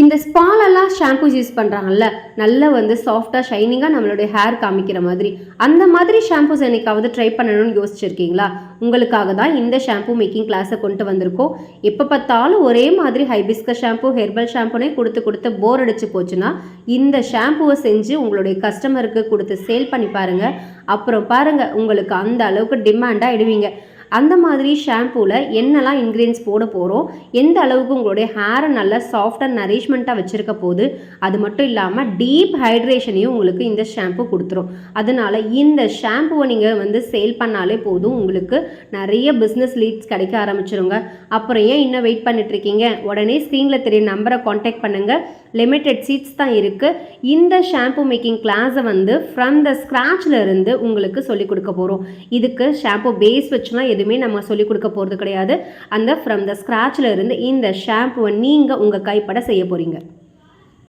இந்த ஸ்பாலெல்லாம் shampoos use பண்ணுறாங்கல்ல, நல்லா வந்து சாஃப்ட்டா, ஷைனிங்கா நம்மளுடைய ஹேர் காமிக்கிற மாதிரி. அந்த மாதிரி ஷாம்பூஸ் என்னைக்காவது ட்ரை பண்ணணும்னு யோசிச்சிருக்கீங்களா? உங்களுக்காக தான் இந்த ஷாம்பூ மேக்கிங் கிளாஸை கொண்டு வந்திருக்கோம். எப்போ பார்த்தாலும் ஒரே மாதிரி ஹைபிஸ்கஸ் ஷாம்பூ, ஹெர்பல் ஷாம்பூனே கொடுத்து கொடுத்து போர் அடிச்சு போச்சுன்னா, இந்த ஷாம்பூவை செஞ்சு உங்களுடைய கஸ்டமருக்கு கொடுத்து சேல் பண்ணி பாருங்கள். அப்புறம் பாருங்கள், உங்களுக்கு அந்த அளவுக்கு டிமாண்டாக இடுவீங்க. அந்த மாதிரி ஷாம்பூவில் என்னெல்லாம் இன்க்ரீடியன்ஸ் போட போகிறோம், எந்த அளவுக்கு உங்களுடைய ஹேரை நல்லா சாஃப்ட் அண்ட் நரிஷ்மெண்ட்டாக வச்சுருக்க போது, அது மட்டும் இல்லாமல் டீப் ஹைட்ரேஷனையும் உங்களுக்கு இந்த ஷாம்பூ கொடுத்துரும். அதனால் இந்த ஷாம்பூவை நீங்கள் வந்து சேல் பண்ணாலே போதும், உங்களுக்கு நிறைய பிஸ்னஸ் லீட்ஸ் கிடைக்க ஆரம்பிச்சிருங்க. அப்புறம் ஏன் இன்னும் வெயிட் பண்ணிட்டுருக்கீங்க? உடனே ஸ்க்ரீனில் தெரிய நம்பரை காண்டாக்ட் பண்ணுங்கள். லிமிட்டெட் சீட்ஸ் தான் இருக்குது. இந்த ஷாம்பூ மேக்கிங் கிளாஸை வந்து ஃப்ரம் த ஸ்க்ராட்சில் இருந்து உங்களுக்கு சொல்லிக் கொடுக்க போகிறோம். இதுக்கு ஷாம்பூ பேஸ் வச்சுலாம் எதுவுமே நம்ம சொல்லிக் கொடுக்க போகிறது கிடையாது. அந்த ஃப்ரம் த ஸ்க்ராட்சில் இருந்து இந்த ஷாம்புவை நீங்கள் உங்கள் கைப்பட செய்ய போகிறீங்க.